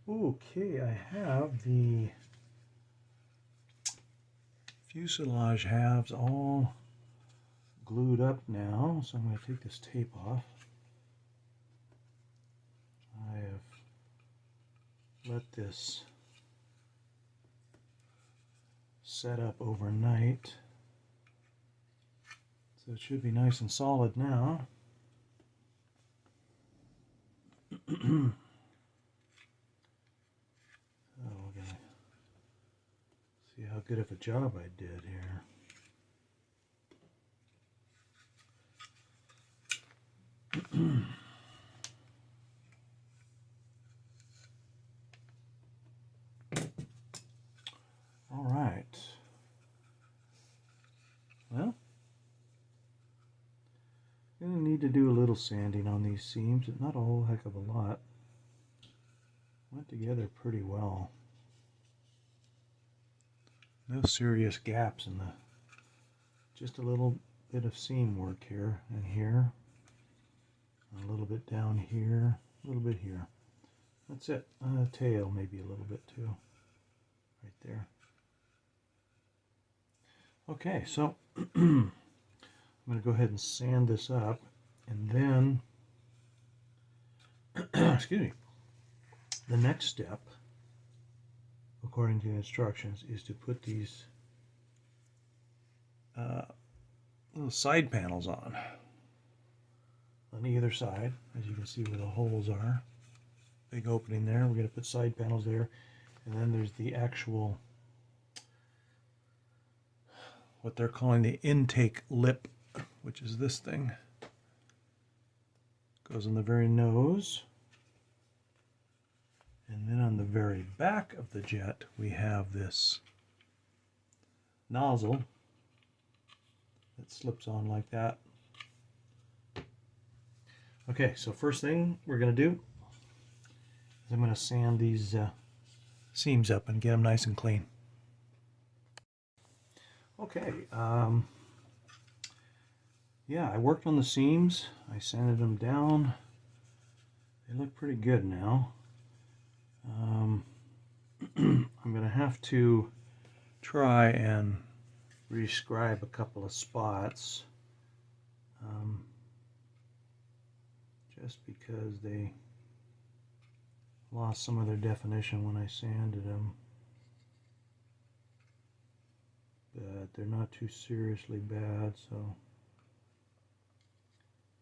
Okay, I have the fuselage halves all glued up now, so I'm going to take this tape off. I have let this set up overnight, so it should be nice and solid now. So we're going to see how good of a job I did here. All right. Well, I'm going to need to do a little sanding on these seams, but not a whole heck of a lot. Went together pretty well. No serious gaps in the, just a little bit of seam work here and here. A little bit down here, a little bit here. That's it. Tail maybe a little bit too, right there. Okay, so I'm going to go ahead and sand this up, and then, excuse me, the next step, according to the instructions, is to put these little side panels on either side, as you can see where the holes are. Big opening there. We're going to put side panels there, and then there's the actual, what they're calling the intake lip, which is this thing. Goes on the very nose. And then on the very back of the jet, we have this nozzle that slips on like that. Okay, so first thing we're going to do is I'm going to sand these seams up and get them nice and clean. Okay, yeah, I worked on the seams. I sanded them down. They look pretty good now. I'm going to have to try and rescribe a couple of spots, just because they lost some of their definition when I sanded them. But they're not too seriously bad, so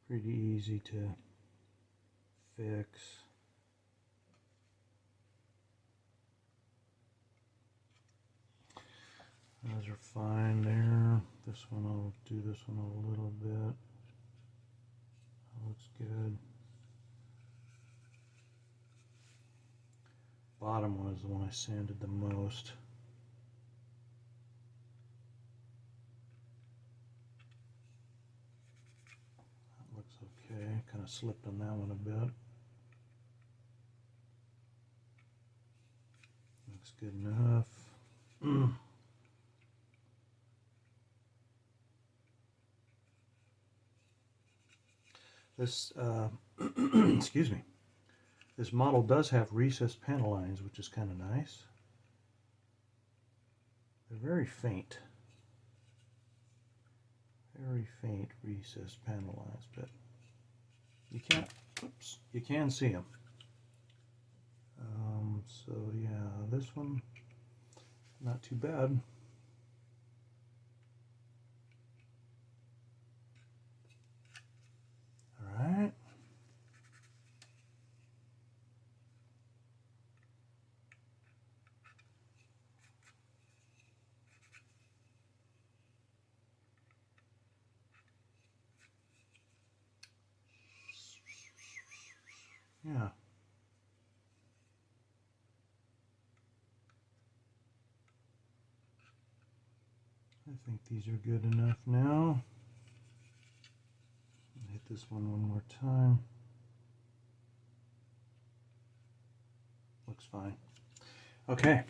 pretty easy to fix. Those are fine there. This one, I'll do this one a little bit. That looks good. Bottom one is the one I sanded the most. That looks okay. Kind of slipped on that one a bit. Looks good enough. This, excuse me, this model does have recessed panel lines, which is kind of nice. They're very faint recessed panel lines, but you can't, oops, you can see them. So yeah, this one, not too bad. All right. Yeah. I think these are good enough now. I'll hit this one more time. Looks fine. Okay.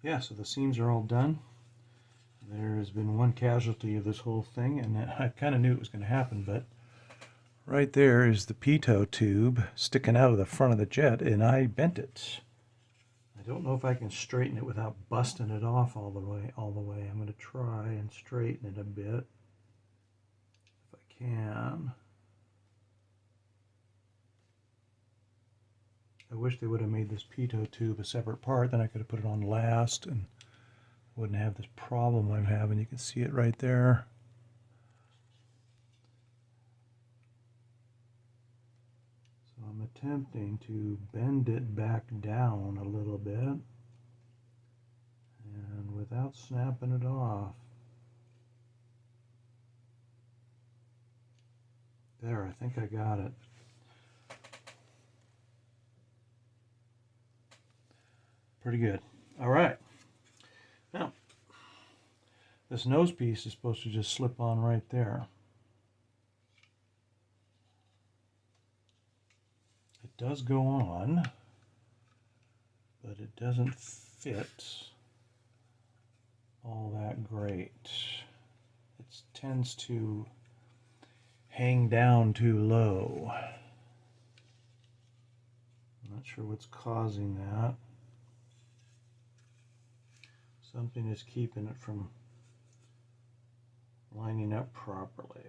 Yeah, so the seams are all done. There has been one casualty of this whole thing, and I kind of knew it was going to happen, but Right there is the pitot tube sticking out of the front of the jet, and I bent it. I don't know if I can straighten it without busting it off all the way. I'm going to try and straighten it a bit if I can. I wish they would have made this pitot tube a separate part, then I could have put it on last and wouldn't have this problem I'm having. You can see it right there. So I'm attempting to bend it back down a little bit and without snapping it off. There, I think I got it. Pretty good. All right. Now, this nose piece is supposed to just slip on right there. It does go on, but it doesn't fit all that great. It tends to hang down too low. I'm not sure what's causing that. Something is keeping it from lining up properly.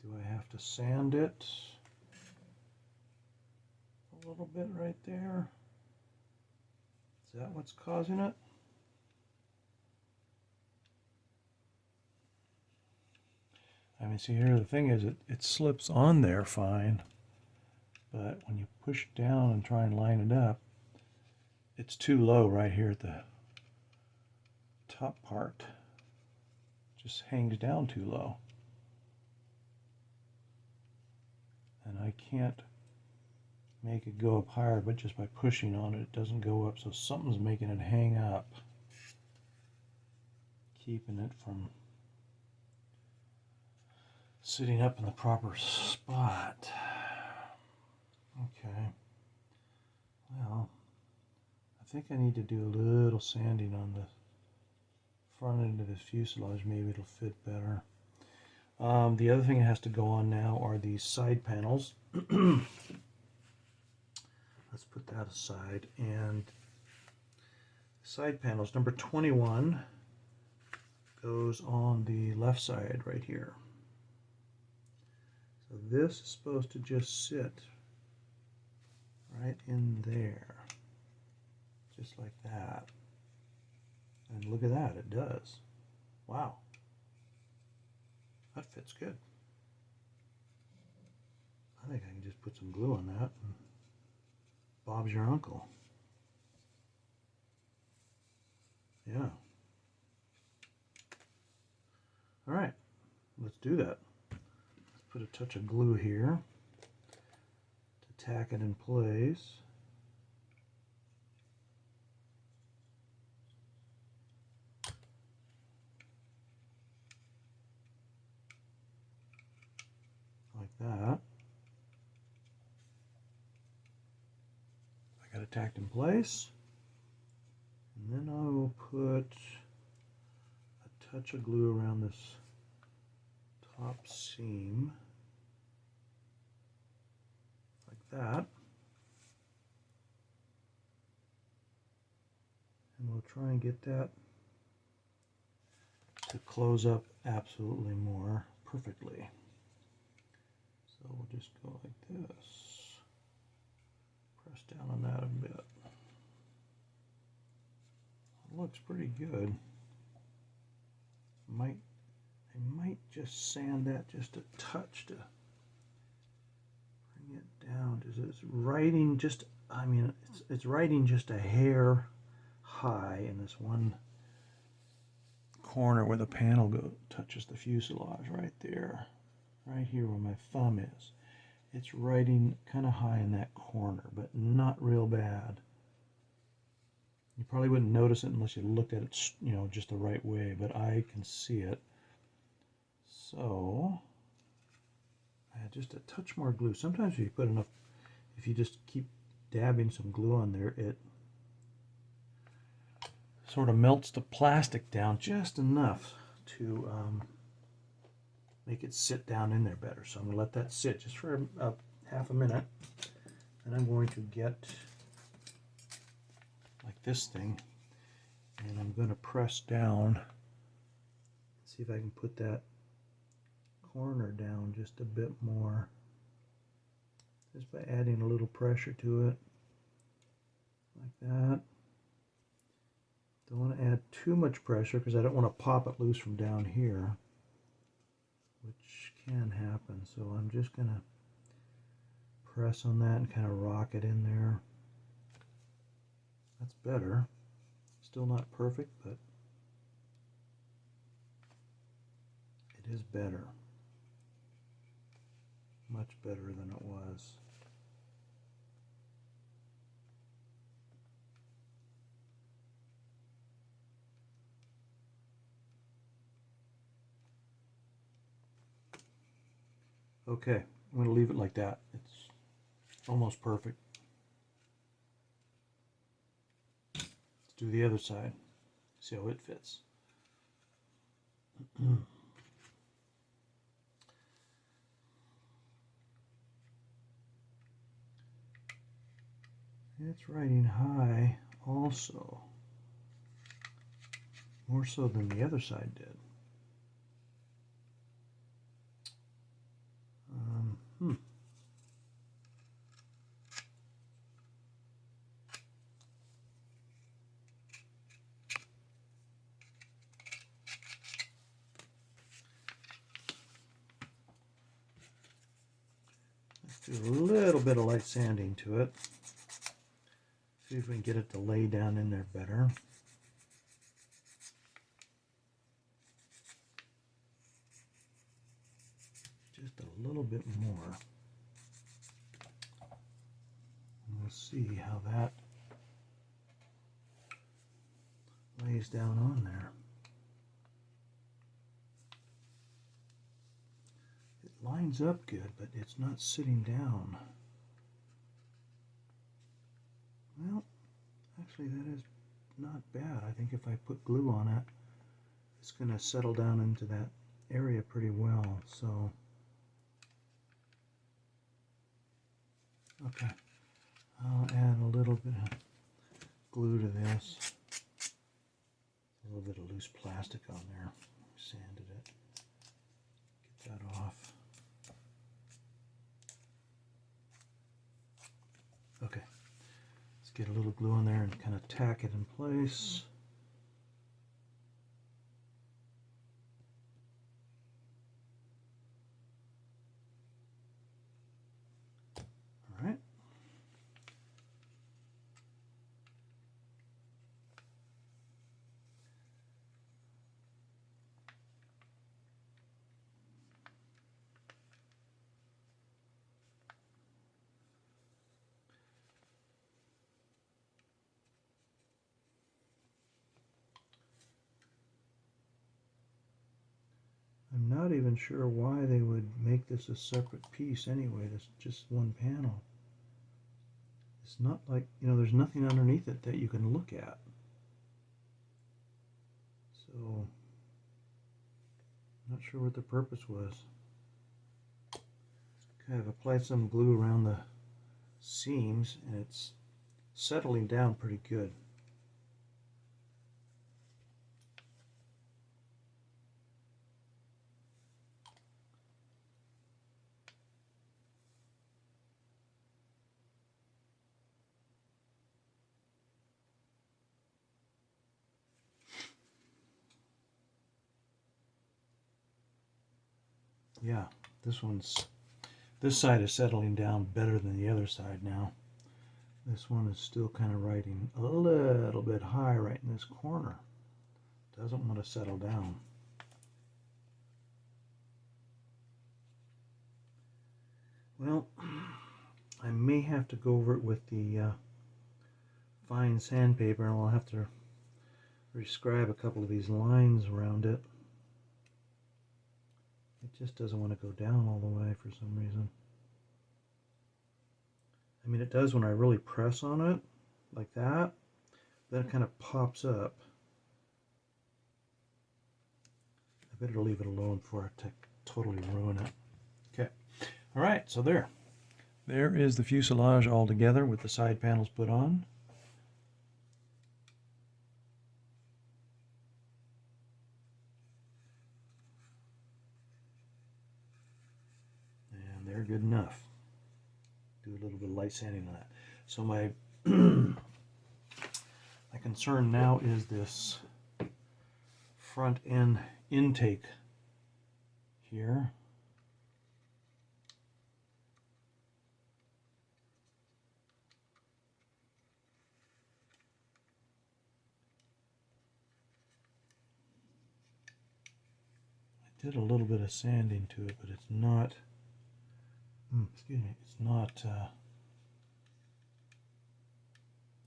Do I have to sand it a little bit right there? Is that what's causing it? I mean, see here, the thing is, it slips on there fine, but when you push down and try and line it up, it's too low right here at the top part. It just hangs down too low. And I can't make it go up higher, but just by pushing on it, it doesn't go up. So something's making it hang up, keeping it from sitting up in the proper spot. Okay. Well, I think I need to do a little sanding on the front end of this fuselage. Maybe it'll fit better. The other thing that has to go on now are these side panels. Let's put that aside. And side panels, number 21 goes on the left side right here. So this is supposed to just sit right in there, just like that. And look at that, it does. Wow. That fits good. I think I can just put some glue on that and Bob's your uncle. Yeah. All right, let's do that. Let's put a touch of glue here to tack it in place. Like that. I got it tacked in place. And then I will put a touch of glue around this top seam. Like that. And we'll try and get that to close up absolutely more perfectly. So we'll just go like this. Press down on that a bit. It looks pretty good. I might just sand that just a touch to bring it down. It's riding just, I mean, it's riding just a hair high in this one corner where the panel touches the fuselage right there. Right here where my thumb is. It's riding kind of high in that corner, but not real bad. You probably wouldn't notice it unless you looked at it, you know, just the right way, but I can see it. So, add just a touch more glue. Sometimes if you put enough, if you just keep dabbing some glue on there, it sort of melts the plastic down just enough to make it sit down in there better. So I'm going to let that sit just for half a minute. And I'm going to get like this thing, and I'm going to press down, see if I can put that corner down just a bit more, just by adding a little pressure to it, like that. Don't want to add too much pressure because I don't want to pop it loose from down here, which can happen. So I'm just going to press on that and kind of rock it in there. That's better. Still not perfect, but it is better. Much better than it was. Okay, I'm going to leave it like that. It's almost perfect. Let's do the other side. See how it fits. It's riding high also, more so than the other side did. Let's do a little bit of light sanding to it. See if we can get it to lay down in there better. Just a little bit more. And we'll see how that lays down on there. It lines up good, but it's not sitting down. Well, actually that is not bad. I think if I put glue on it, it's going to settle down into that area pretty well. So, okay, I'll add a little bit of glue to this. A little bit of loose plastic on there. Sanded it. Get that off. Okay. Get a little glue on there and kind of tack it in place. All right. I'm not even sure why they would make this a separate piece anyway. That's just one panel. It's not like, you know, there's nothing underneath it that you can look at. So, I'm not sure what the purpose was. Kind of applied some glue around the seams and it's settling down pretty good. Yeah, this side is settling down better than the other side now. This one is still kind of riding a little bit high right in this corner. Doesn't want to settle down. Well, I may have to go over it with the fine sandpaper, and I'll have to rescribe a couple of these lines around it. It just doesn't want to go down all the way for some reason. I mean, it does when I really press on it, like that. Then it kind of pops up. I better leave it alone before I totally ruin it. Okay. All right, so there is the fuselage all together with the side panels put on. And they're good enough. Do a little bit of light sanding on that. So my my concern now is this front end intake here. I did a little bit of sanding to it, but it's not, excuse me, it's not,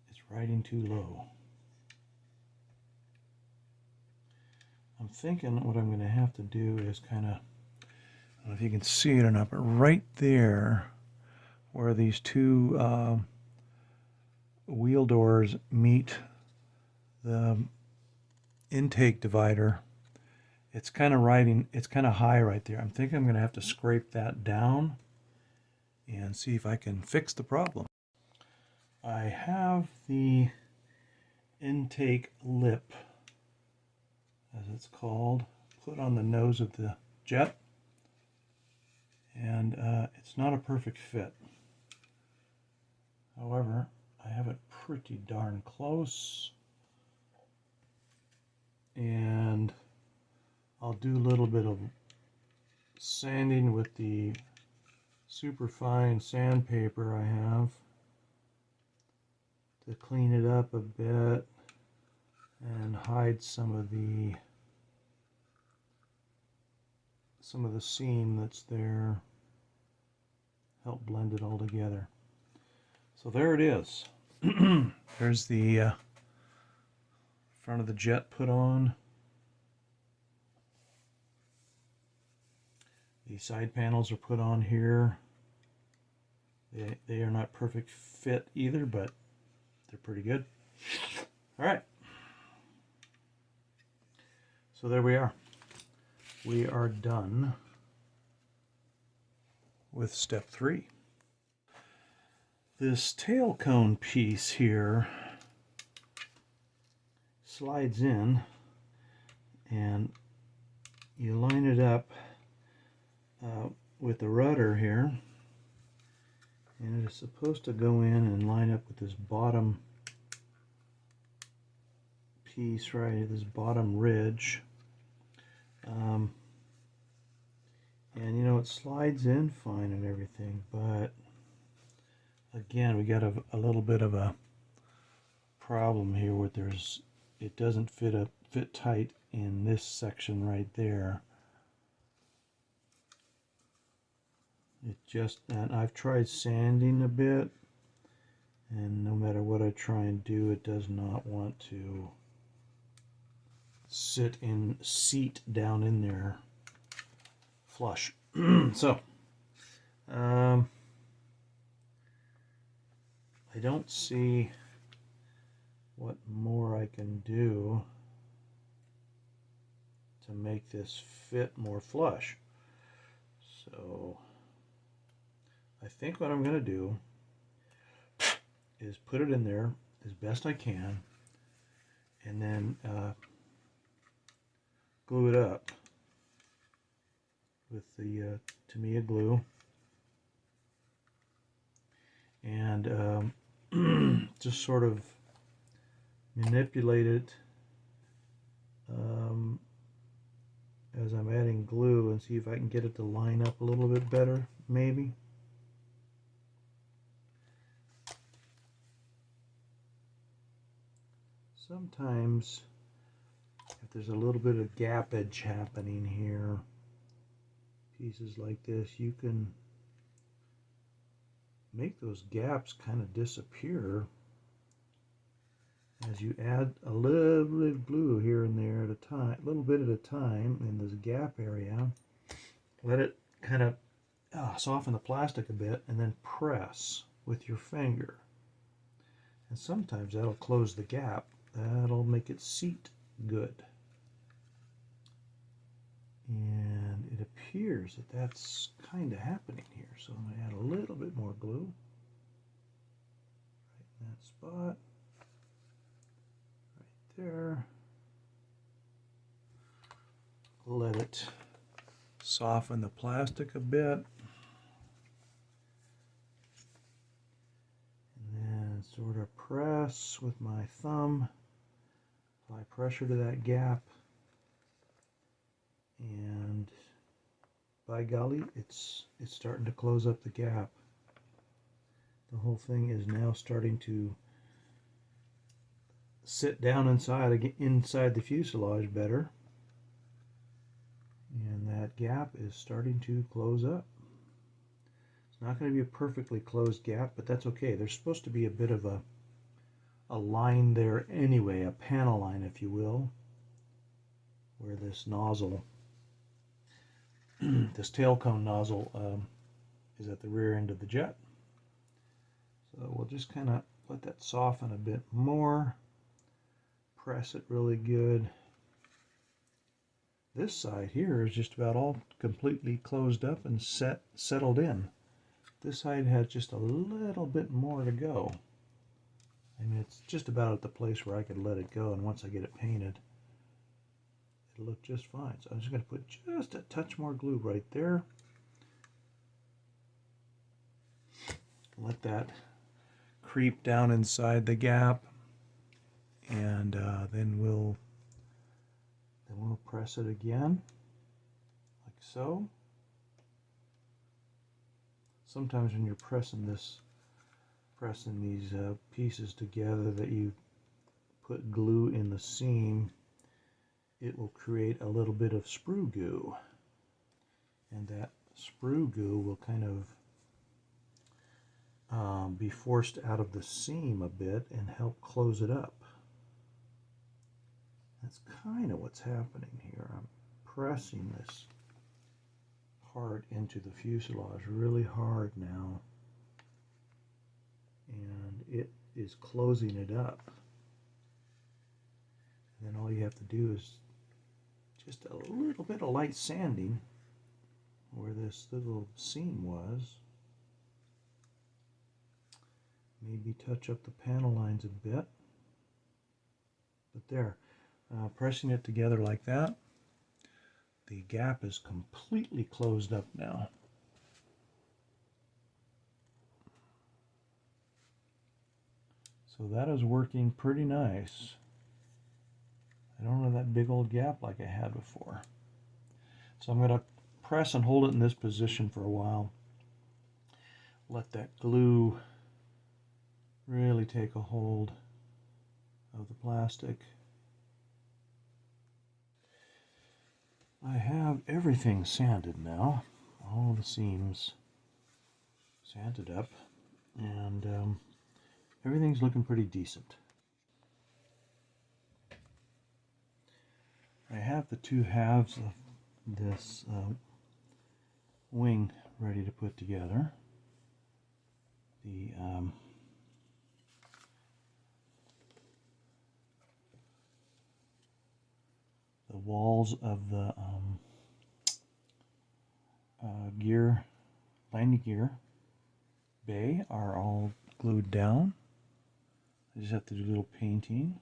it's riding too low. I'm thinking what I'm going to have to do is kind of, I don't know if you can see it or not, but right there where these two wheel doors meet the intake divider, it's kind of riding, it's kind of high right there. I'm thinking I'm going to have to scrape that down and see if I can fix the problem. I have the intake lip, as it's called, put on the nose of the jet, and it's not a perfect fit. However, I have it pretty darn close, and I'll do a little bit of sanding with the super fine sandpaper I have to clean it up a bit and hide some of the seam that's there, help blend it all together. So there it is. There's the front of the jet put on. The side panels are put on here. They are not perfect fit either, but they're pretty good. All right. So there we are. We are done with step 3. This tail cone piece here slides in, and you line it up with the rudder here, and it is supposed to go in and line up with this bottom piece right here, this bottom ridge. And you know, it slides in fine and everything, but again, we got a little bit of a problem here where it doesn't fit tight in this section right there. And I've tried sanding a bit, and no matter what I try and do, it does not want to seat down in there flush. So I don't see what more I can do to make this fit more flush. So I think what I'm going to do is put it in there as best I can, and then glue it up with the Tamiya glue, and just sort of manipulate it as I'm adding glue, and see if I can get it to line up a little bit better, maybe. Sometimes if there's a little bit of gappage happening here, pieces like this, you can make those gaps kind of disappear as you add a little bit of glue here and there at a time, a little bit at a time in this gap area. Let it kind of soften the plastic a bit, and then press with your finger. And sometimes that'll close the gap. That'll make it seat good. And it appears that that's kind of happening here. So I'm going to add a little bit more glue right in that spot, right there. Let it soften the plastic a bit. And then sort of press with my thumb, apply pressure to that gap, and by golly, it's starting to close up the gap. The whole thing is now starting to sit down inside the fuselage better, and that gap is starting to close up. It's not going to be a perfectly closed gap, but that's okay. There's supposed to be a bit of a line there anyway, a panel line, if you will, where this nozzle, this tail cone nozzle, is at the rear end of the jet. So we'll just kind of let that soften a bit more, press it really good. This side here is just about all completely closed up and settled in. This side has just a little bit more to go. I mean, it's just about at the place where I could let it go, and once I get it painted, it'll look just fine. So I'm just going to put just a touch more glue right there. Let that creep down inside the gap, and then we'll press it again, like so. Sometimes when you're pressing these pieces together that you put glue in the seam, it will create a little bit of sprue goo, and that sprue goo will kind of be forced out of the seam a bit and help close it up. That's kind of what's happening here. I'm pressing this part into the fuselage really hard now, and it is closing it up. And then all you have to do is just a little bit of light sanding where this little seam was. Maybe touch up the panel lines a bit. But there, pressing it together like that, the gap is completely closed up now. So that is working pretty nice. I don't have that big old gap like I had before. So I'm going to press and hold it in this position for a while. Let that glue really take a hold of the plastic. I have everything sanded now, all the seams sanded up, and everything's looking pretty decent. I have the two halves of this wing ready to put together. The walls of the landing gear bay are all glued down. I just have to do a little painting.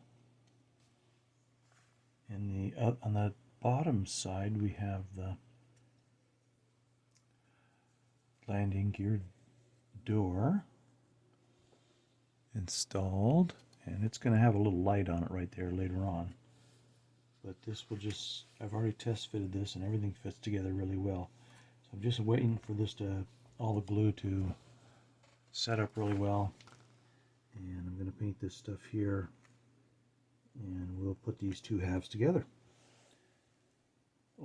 And on the bottom side we have the landing gear door installed, and it's going to have a little light on it right there later on. But this will just, I've already test fitted this and everything fits together really well. So I'm just waiting for this all the glue to set up really well. And I'm going to paint this stuff here, and we'll put these two halves together.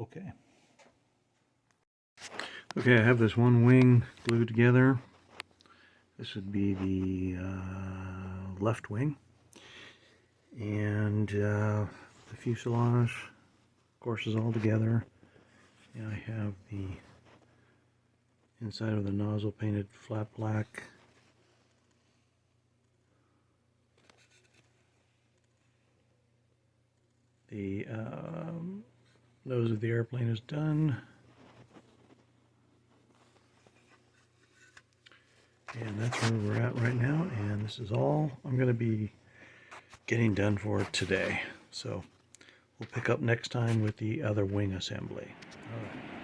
Okay. Okay, I have this one wing glued together. This would be the left wing. And the fuselage, of course, is all together. And I have the inside of the nozzle painted flat black. The nose of the airplane is done. And that's where we're at right now, and this is all I'm going to be getting done for today. So we'll pick up next time with the other wing assembly. All right.